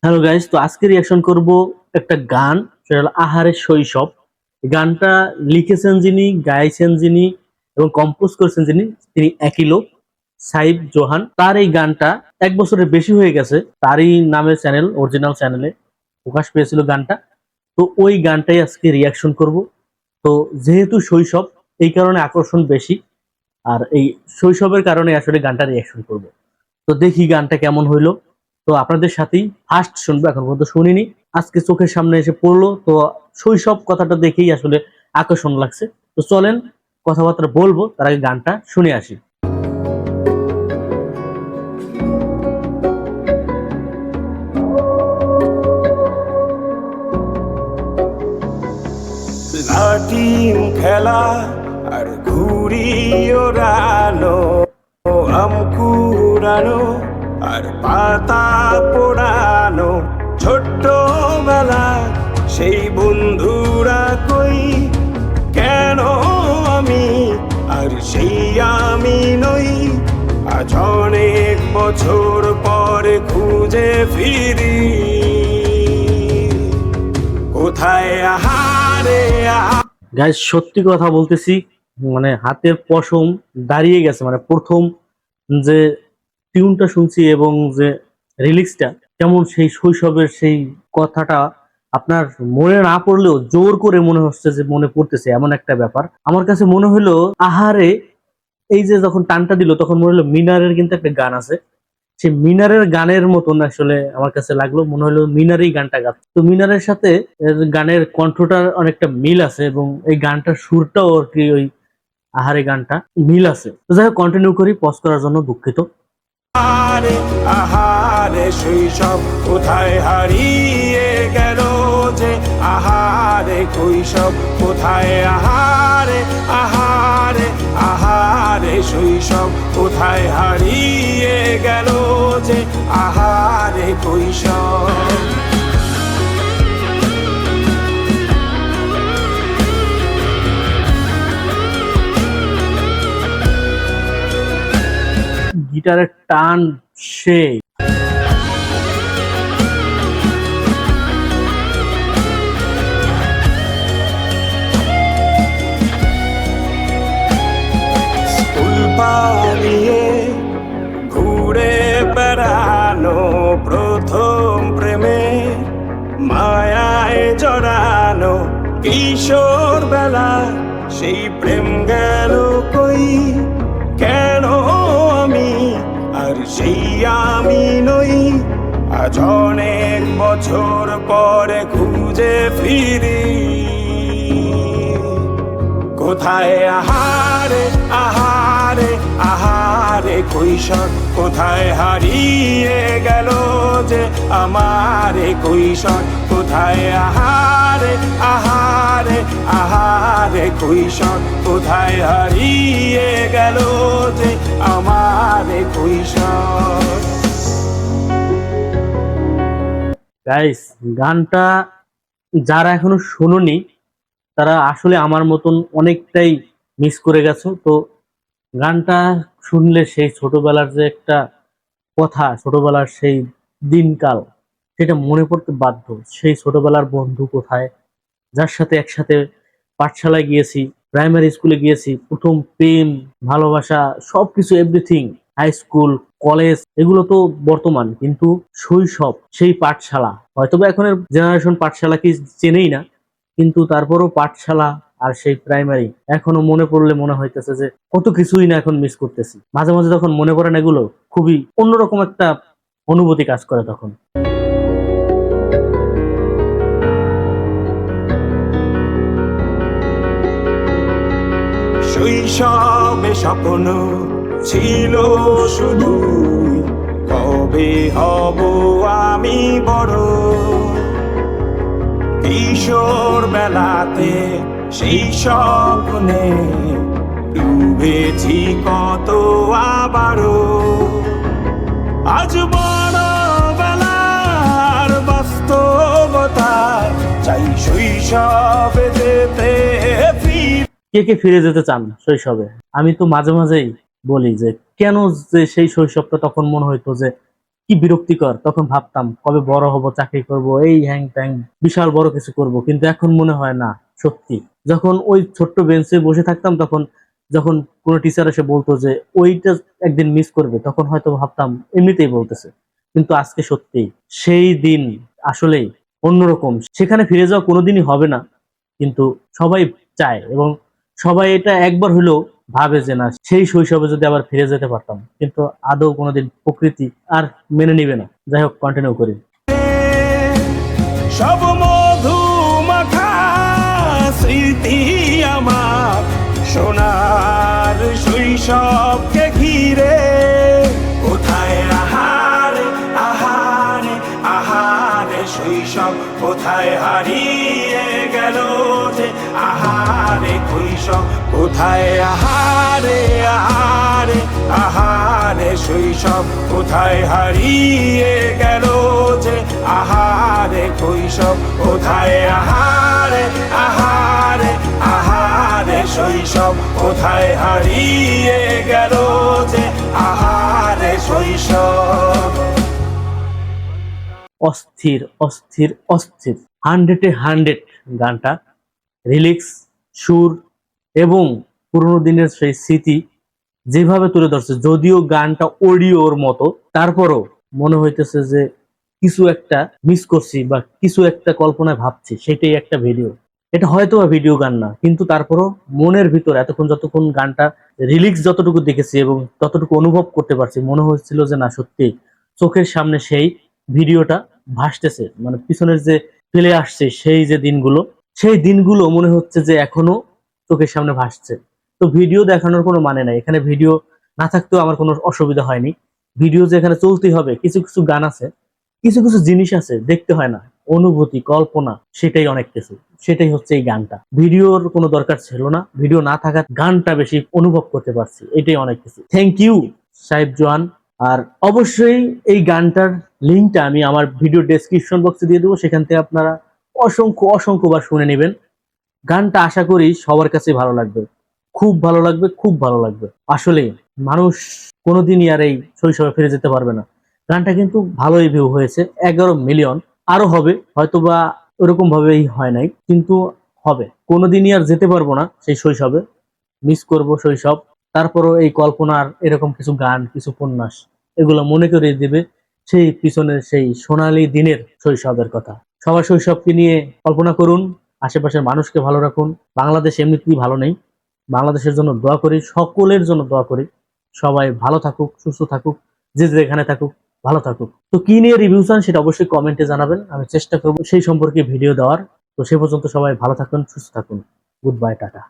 Hello guys, তো আজকে reaction করব একটা গান। সেটা হলো আহারের শৈশব। এই গানটা লিখেছেন যিনি, গাইছেন যিনি এবং কম্পোজ করেছেন যিনি, তিনি একই লোক, সাইব জোহান। তার এই গানটা 1 বছরের বেশি হয়ে গেছে, তারই নামে চ্যানেল, অরিজিনাল চ্যানেলে প্রকাশ পেয়েছিল গানটা। তো ওই গানটাই আজকে রিয়াকশন করব। তো যেহেতু শৈশব, এই কারণে আকর্ষণ বেশি। আর এই শৈশবের কারণে আসলে গানটা রিয়াকশন করব। তো দেখি গানটা কেমন হইলো। তো আপনাদের সাথেই ফার্স্ট শুনবো, এখন পর্যন্ত শুনিনি, আজকে চোখের সামনে এসে পড়লো। তো শৈশব কথাটা দেখেই আসলে আকর্ষণ লাগছে। তো চলেন কথাবার্তা বলবো, তার আগে গানটা শুনে আসি। লাটিম খেলা আর ঘুড়ি ওড়ানো, আম কুড়ানো আর পাতা পোড়ানো, ছোট্টবেলা সেই বন্ধুরা কই, কেন আমি আর সেই আমি নই। আজ অনেক বছর পরে খুঁজে ফিরি, কোথায় আহারে গাইস, সত্যি কথা বলতেছি, মানে হাতের পশম দাঁড়িয়ে গেছে। মানে প্রথম যে টিউনটা শুনছি এবং যে রিলিক্সটা, কেমন সেই শৈশবের সেই কথাটা আপনার মনে না পড়লেও জোর করে মনে হচ্ছে যে মনে পড়তেছে, এমন একটা ব্যাপার। আমার কাছে মনে হলো আহারে, এই যে যখন টানটা দিল তখন মনে হলো মিনারের কিন্তু একটা গান আছে, সেই মিনারের গানের মতন আসলে আমার কাছে লাগলো। মনে হলো মিনারই গানটা গাচ্ছে। তো মিনারের সাথে এর গানের কণ্ঠটার অনেকটা মিল আছে এবং এই গানটার সুরটাও আর কি ওই আহারে গানটা মিল আছে। তো যাই হোক, কন্টিনিউ করি, পজ করার জন্য দুঃখিত। আহারে আহারে শৈশব কোথায় হারিয়ে গেল যে, আহারে কৈশব কোথায়, আহারে আহারে আহারে শৈশব কোথায় হারিয়ে গেল যে, আহারে কৈশব। গিটারের টান সেই। স্কুল পালিয়ে ঘুরে বেড়ানো, প্রথম প্রেমে মায়ায় জড়ানো, কিশোর বেলা সেই প্রেম গেল কই, কেন আমি আর সেই আমি নই। আজ অনেক বছর পরে খুঁজে ফিরি, কোথায় আহারে আহারে আহারে কৈশোর কোথায় হারিয়ে গেল যে, আমার কৈশোর কোথায়, আহারে আহারে আহারে কৈশোর কোথায় হারিয়ে গেল যে, আমার কৈশোর। গাইস, গানটা যারা এখনো শোনোনি তারা আসলে আমার মতন অনেকটাই মিস করে গেছো। তো গানটা শুনলে সেই ছোটবেলার যে একটা কথা, ছোটবেলার সেই দিনকাল, সেটা মনে পড়তে বাধ্য। সেই ছোটবেলার বন্ধু কোথায়, যার সাথে একসাথে পাঠশালায় গিয়েছি, প্রাইমারি স্কুলে গিয়েছি, প্রথম প্রেম, ভালোবাসা, সবকিছু, এভরিথিং, হাই স্কুল, কলেজ, এগুলো তো বর্তমান, কিন্তু শৈশব সেই পাঠশালা, হয়তোবা এখনের জেনারেশন পাঠশালা কি চেনেই না, কিন্তু তারপরও পাঠশালা আর সেই প্রাইমারি এখনো মনে পড়লে মনে হইতেছে যে কত কিছুই না এখন মিস করতেছি। মাঝে মাঝে যখন মনে পড়ে না এগুলো, খুবই অন্যরকম একটা অনুভূতি কাজ করে তখন। শৈশবে স্বপ্ন ছিল শুধু, কবে হব আমি বড়। কিশোর বেলাতে সেই স্বপ্নে ডুবেছি কত আবারও, আজ বড় বেলার বাস্তবতায় চাই শৈশবে যেতে ফিরে। কে কে ফিরে যেতে চান শৈশবে? আমি তো মাঝে মাঝেই বলি যে কেন যে সেই শৈশবটা তখন মনে হইতো যে কি বিরক্তিকর। তখন ভাবতাম কবে বড় হব, চাকরি করব, এই হ্যাং ত্যাং বিশাল বড় কিছু করব, কিন্তু এখন মনে হয় না সত্যি। যখন ওই ছোট্ট বেঞ্চে বসে থাকতাম, তখন যখন কোনো টিচার এসে বলতো যে ওইটা একদিন মিস করবে, তখন হয়তো ভাবতাম এমনিতেই বলতেছে, কিন্তু আজকে সত্যি সেই দিন আসলেই অন্যরকম। সেখানে ফিরে যাওয়া কোনোদিনই হবে না, কিন্তু সবাই চায় এবং সবাই এটা একবার হলেও ভাবে যে না, সেই শৈশবে যদি আবার ফিরে যেতে পারতাম, কিন্তু আদৌ কোনোদিন প্রকৃতি আর মেনে নিবে না। যাই হোক, কন্টিনিউ করি। সব মধু মাখা স্মৃতি আমার সোনার শৈশবকে ঘিরে, কোথায় আহারে আহারে আহারে শৈশব কোথায় হারিয়ে গেল যে, আহারে শৈশব কোথায়, আহারে আহারে আহারে শৈশব কোথায় হারিয়ে গেল যে, আহারে শৈশব কোথায়, আহারে আহারে আহারে শৈশব কোথায় হারিয়ে গেল যে, আহারে শৈশব। অস্থির অস্থির অস্থির, 100-এ 100 গানটা। রিলিক্স, সুর এবং পুরোনো দিনের সেই স্মৃতি যেভাবে তুলে ধরছে, যদিও গানটা অডিওর মতো, তারপরও মনে হইতেছে যে কিছু একটা মিস করছি বা কিছু একটা কল্পনায় ভাবছি, সেটাই একটা ভিডিও। এটা হয়তো বা ভিডিও গান না, কিন্তু তারপরও মনের ভিতর এতক্ষণ যতক্ষণ গানটা রিলিক্স যতটুকু দেখেছি এবং ততটুকু অনুভব করতে পারছি, মনে হচ্ছিল যে না, সত্যি চোখের সামনে সেই ভিডিওটা ভাসতেছে, মানে পিছনের যে ফেলে আসছে সেই যে দিনগুলো, সেই দিনগুলো মনে হচ্ছে যে এখনো চোখের সামনে ভাসছে। তো ভিডিও দেখানোর কোনো মানে নাই, এখানে ভিডিও না থাকতেও আমার কোনো অসুবিধা হয়নি। ভিডিও যে এখানে চলতেই হবে, কিছু কিছু গান আছে, কিছু কিছু জিনিস আছে দেখতে হয় না, অনুভূতি, কল্পনা, সেটাই অনেক কিছু। সেটাই হচ্ছে এই গানটা। ভিডিওর কোনো দরকার ছিল না, ভিডিও না থাকার গানটা বেশি অনুভব করতে পারছি, এটাই অনেক কিছু। থ্যাংক ইউ সাহেব জোয়ান। আর অবশ্যই এই গানটার লিঙ্কটা আমি আমার ভিডিও ডেসক্রিপশন বক্সে দিয়ে দেবো, সেখান থেকে আপনারা অসংখ্য অসংখ্যবার শুনে নেবেন। গানটা আশা করি সবার কাছে ভালো লাগবে, খুব ভালো লাগবে, খুব ভালো লাগবে। আসলে মানুষ কোনোদিনই আর এই শৈশবে ফিরে যেতে পারবে না। গানটা কিন্তু ভালোই ভিউ হয়েছে, 11 মিলিয়ন। আরো হবে হয়তোবা, ওরকম ভাবেই হয় নাই, কিন্তু হবে। কোনোদিনই আর যেতে পারবো না সেই শৈশবে, মিস করব শৈশব। তারপরও এই কল্পনার এরকম কিছু গান, কিছু উপন্যাস, এগুলো মনে করিয়ে দিবে সেই পিছনের সেই সোনালী দিনের শৈশবের কথা। সবার শৈশবকে নিয়ে কল্পনা করুন, আশেপাশের মানুষকে ভালো রাখুন। বাংলাদেশ এমনিতেই ভালো নেই, বাংলাদেশের জন্য দোয়া করি, সকলের জন্য দোয়া করি। সবাই ভালো থাকুক, সুস্থ থাকুক, যে যেখানে থাকুক ভালো থাকুক। তো কি নিয়ে রিভিউ চান সেটা অবশ্যই কমেন্টে জানাবেন, আমি চেষ্টা করবো সেই সম্পর্কে ভিডিও দেওয়ার। তো সে পর্যন্ত সবাই ভালো থাকুন, সুস্থ থাকুন। Good bye, tata.